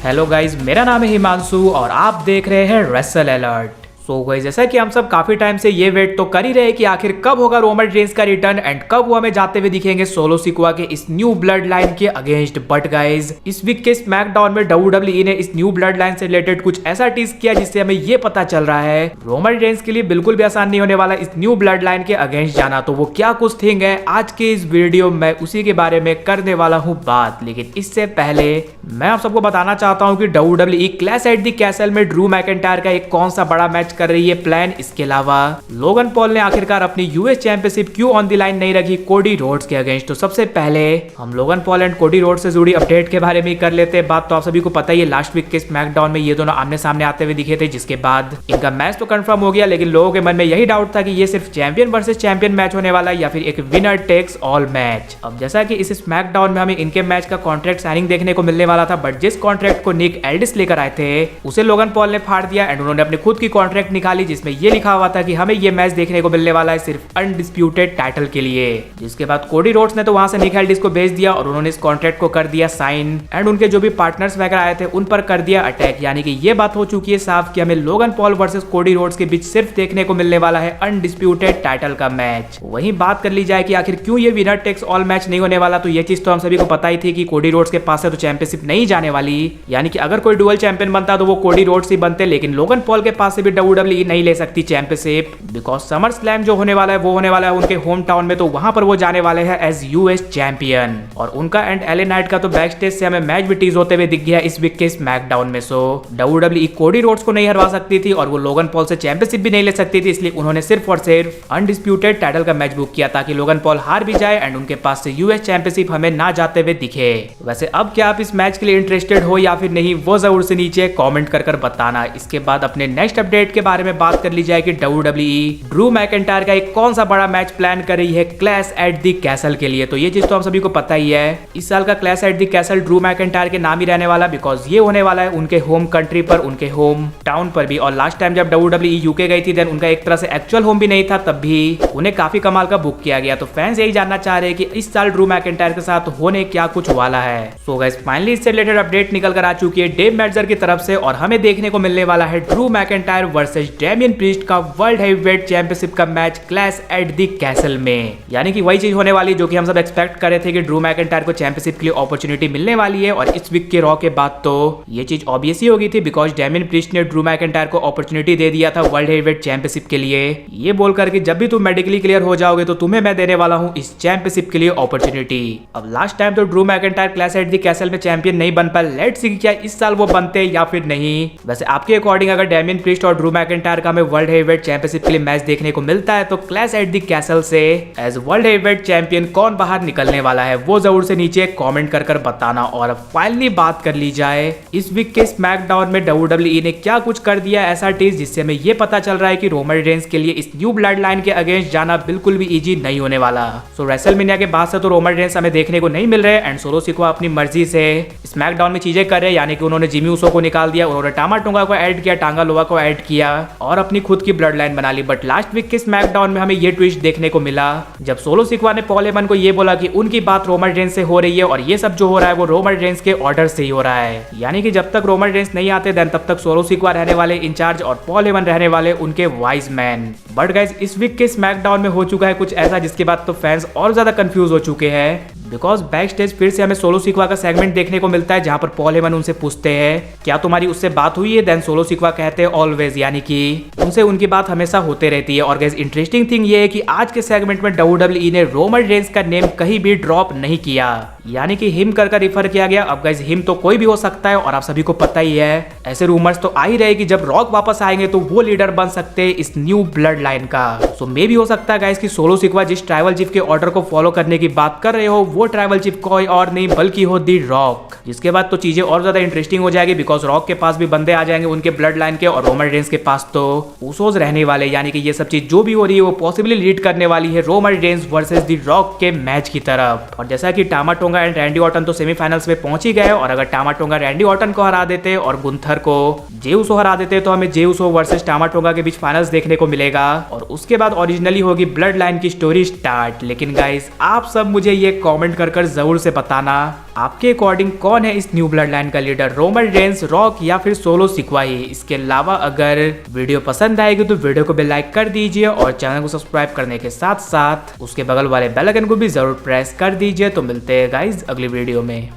Hello guys, मेरा नाम है हिमांशु और आप देख रहे हैं रेसल अलर्ट। सो गाइस, जैसा कि हम सब काफी टाइम से ये वेट तो कर ही रहे कि आखिर कब होगा रोमन रेंस का रिटर्न एंड कब वो हमें जाते हुए दिखेंगे सोलो सिक्वा के इस न्यू ब्लड लाइन के अगेंस्ट। बट गाइज, इस वीक के स्मैकडाउन में WWE ने इस न्यू ब्लड लाइन से रिलेटेड कुछ ऐसा टीज किया जिससे हमें ये पता चल रहा है रोमन रेंस के लिए बिल्कुल भी आसान नहीं होने वाला इस न्यू ब्लड लाइन के अगेंस्ट जाना। तो वो क्या कुछ थिंग है, आज के इस वीडियो में उसी के बारे में करने वाला हूँ बात। लेकिन इससे पहले मैं आप सबको बताना चाहता हूँ कि WWE clash at the castle में ड्रू मैकिंटायर का एक कौन सा बड़ा मैच कर रही है प्लान। इसके अलावा लोगन पॉल ने आखिरकार अपनी यूएस चैंपियनशिप क्यों ऑन द लाइन नहीं रखी कोडी रोड्स के अगेंस्ट। तो सबसे पहले हम Logan Paul and Cody Rhodes से जुड़ी अपडेट के बारे में कर लेते हैं बात। तो आप सभी को पता ही है लास्ट वीक के स्मैकडाउन में ये दोनों आमने सामने आते हुए दिखे थे, जिसके बाद इनका मैच तो कंफर्म हो गया। लेकिन लोगों के मन में यही डाउट था कि ये सिर्फ चैंपियन वर्सेस चैंपियन मैच होने वाला है या फिर एक विनर टेक्स ऑल मैच। अब जैसा कि इस स्मैकडाउन में हमें इनके मैच का कॉन्ट्रैक्ट साइनिंग देखने को मिलने वाला था, बट जिस कॉन्ट्रैक्ट को निक एल्डिस लेकर आए थे उसे लोगन पॉल ने फाड़ दिया एंड उन्होंने अपनी खुद की कॉन्ट्रैक्ट निकाली, जिसमें ये लिखा हुआ था कि हमें ये मैच देखने को मिलने वाला है सिर्फ अनडिस्प्यूटेड टाइटल के लिए। जिसके बाद कोडी रोड्स ने तो वहां से निक एल्डिस को भेज दिया और उन्होंने इस कॉन्ट्रैक्ट को कर दिया साइन एंड उनके जो भी पार्टनर्स वगैरह आए थे उन पर कर दिया अटैक। यानी कि ये बात हो चुकी है साफ कि हमें Logan Paul versus Cody Rhodes के बीच सिर्फ देखने को मिलने वाला है अनडिस्प्यूटेड टाइटल का मैच। वहीं बात कर ली जाए कि आखिर क्यों ये विनर टेक्स ऑल मैच नहीं होने वाला, तो ये चीज तो हम सभी को पता ही थी कि कोडी रोड्स के पास से तो चैंपियनशिप नहीं जाने वाली। यानी कि अगर कोई डुअल चैंपियन बनता तो वो कोडी रोड्स ही बनते, लेकिन लोगन पॉल के पास से भी WWE नहीं ले सकती चैंपियनशिप बिकॉज समर स्लैम जो होने वाला है वो होने वाला है उनके होम टाउन में। तो वहां पर वो जाने वाले हैं एज यूएस चैंपियन। और उनका एंड एले नाइट का तो बैक स्टेज से हमें मैच भी टीज होते हुए दिख गया इस वीक के स्मैकडाउन में। सो WWE कोडी रोड्स को नहीं हरवा सकती थी और वो लोगन पॉल से चैंपियनशिप भी नहीं ले सकती थी, इसलिए उन्होंने सिर्फ और सिर्फ अनडिस्प्यूटेड टाइटल का मैच बुक किया ताकि लोगन पॉल हार भी जाए एंड उनके पास से यूएस चैंपियनशिप हमें ना जाते हुए दिखे। वैसे अब क्या आप इस मैच के लिए इंटरेस्टेड हो या फिर नहीं, वो जरूर से नीचे कॉमेंट कर बताना। इसके बाद अपने नेक्स्ट अपडेट के बारे में बात कर ली जाए कि WWE ड्रू मैकिंटायर का एक कौन सा बड़ा मैच प्लान कर रही है क्लैश एट द कैसल के लिए। तो ये चीज तो हम सभी को पता ही है, इस साल का clash at the castle Drew McIntyre के नाम ही रहने वाला बिकॉज ये होने वाला है उनके होम कंट्री पर, उनके होम टाउन पर भी। और लास्ट टाइम जब WWE यूके गई थी देन उनका एक तरह से एक्चुअल होम भी नहीं था, तब भी उन्हें काफी कमाल का बुक किया गया। तो फैंस यही जानना चाह रहे हैं कि इस साल ड्रू मैकिंटायर के साथ होने क्या कुछ वाला है। सो गाइस, फाइनली इससे रिलेटेड अपडेट निकल कर आ चुकी है डेव मेल्ट्जर की तरफ से और हमें देखने को मिलने वाला है Drew McIntyre versus Damien priest का वर्ल्ड हेवीवेट चैंपियनशिप का match clash at the castle में। यानी कि वही चीज होने वाली जो कि हम सब एक्सपेक्ट कर रहे थे कि ड्रू मैकिंटायर को चैंपियनशिप के लिए अपॉर्चुनिटी मिलने वाली है। और इस वीक के रॉ के बाद तो ये चीज ऑब्वियस ही होगी थी बिकॉज डेमियन प्रीस्ट ने ड्रू मैकिंटायर को अपॉर्चुनिटी दे दिया था वर्ल्ड हेवीवेट चैंपियनशिप के लिए, ये बोलकर कि जब भी तुम मेडिकली क्लियर हो जाओगे तो तुम्हें मैं देने वाला हूं इस चैंपियनशिप के लिए अपॉर्चुनिटी। अब लास्ट टाइम तो Drew McIntyre clash at the castle में चैंपियन नहीं बन पाए, लेट्स सी क्या इस साल वो बनते या फिर नहीं। वैसे आपके अकॉर्डिंग अगर डेमियन प्रीस्ट और ड्रू मैकिंटायर का हमें वर्ल्ड हेवीवेट चैंपियनशिप के लिए मैच देखने को मिलता है तो क्लैश एट द कैसल से एज वर्ल्ड हेवीवेट चैंपियन कौन बाहर निकलने वाला है वो जरूर से नीचे कमेंट कर बताना। और फाइनली बात कर ली जाए इस वीक के स्मैकडाउन में WWE ने क्या कुछ कर दिया ऐसा टीज जिससे हमें ये पता चल रहा है कि रोमन रेंस के लिए इस न्यू ब्लड लाइन के अगेंस्ट जाना बिल्कुल भी इजी नहीं होने वाला। सो रेसलमेनिया के बाद से तो रोमन रेंस हमें देखने को नहीं मिल रहे एंड सोलो सिक्वा अपनी मर्जी से स्मैकडाउन में चीजें कर रहे हैं। यानी कि उन्होंने जिमी ऊसो को निकाल दिया, उन्होंने टामा टोंगा को ऐड किया, टांगा लोवा को ऐड किया और अपनी खुद की ब्लड लाइन बना ली। बट लास्ट वीक के स्मैकडाउन में हमें ये ट्विस्ट देखने को मिला जब सोलो सिक्वा ने पॉल हेमन को ये बोला कि उनकी बात रोमन रेंस से हो रही है और ये सब जो हो रहा है वो रोमन रेंस के ऑर्डर से ही हो रहा है। यानी कि जब तक रोमन रेंस नहीं आते देन तब तक सोलो सिक्वा रहने वाले इंचार्ज और पॉल हेमन रहने वाले उनके वाइज मैन। बट गाइस, इस वीक के स्मैकडाउन में हो चुका है कुछ ऐसा जिसके बाद तो फैंस और ज्यादा कंफ्यूज हो चुके हैं बिकॉज बैक स्टेज फिर से हमें सोलो सिक्वा का सेगमेंट देखने को मिलता है जहां पर पॉल हेमन उनसे पूछते हैं क्या तुम्हारी उससे बात हुई है, देन सोलो सिक्वा कहते हैं ऑलवेज, यानी कि उनसे उनकी बात हमेशा होते रहती है। और गाइस, इंटरेस्टिंग थिंग ये है कि आज के सेगमेंट में WWE ने रोमन रेंस का नेम कहीं भी ड्रॉप नहीं किया, यानी कि हिम कर रिफर किया गया। अब गाइस, हिम तो कोई भी हो सकता है और आप सभी को पता ही है ऐसे रूमर्स तो आ ही रहे कि जब रॉक वापस आएंगे तो वो लीडर बन सकते हैं इस न्यू ब्लड लाइन का। सो मे भी हो सकता है गाइस कि सोलो सिक्वा जिस ट्राइबल चीफ के ऑर्डर को फॉलो करने की बात कर रहे हो वो ट्राइबल चीफ कोई और नहीं बल्कि हो दी रॉक, जिसके बाद तो चीजें और ज्यादा इंटरेस्टिंग हो जाएगी बिकॉज रॉक के पास भी बंदे आ जाएंगे उनके ब्लड लाइन के और रोमन रेंस के पास तो ऊसोस रहने वाले। यानी कि ये सब चीज जो भी हो रही है वो पॉसिबली लीड करने वाली है रोमन रेंस वर्सेस दी रॉक के मैच की तरफ। और जैसा कि टामा टोंगा एंड रैंडी ऑर्टन तो सेमीफाइनल्स में पहुंच ही गए और अगर टामा टोंगा रैंडी ऑर्टन को हरा देते और गुंथर को जे ऊसो हरा देते तो हमें जे ऊसो वर्सेस टामा टोंगा के बीच फाइनल्स देखने को मिलेगा। और उसके बाद ओरिजिनली होगी ब्लड लाइन की स्टोरी स्टार्ट। लेकिन गाइस आप सब मुझे ये कमेंट कर जरूर से बताना, आपके अकॉर्डिंग कौन है इस न्यू ब्लड लाइन का लीडर, रोमन रेंस, रॉक या फिर सोलो सिक्वा ही। इसके अलावा अगर वीडियो पसंद आएगी तो वीडियो को भी लाइक कर दीजिए और चैनल को सब्सक्राइब करने के साथ साथ उसके बगल वाले बेल आइकन को भी जरूर प्रेस कर दीजिए। तो मिलते हैं गाइस अगली वीडियो में।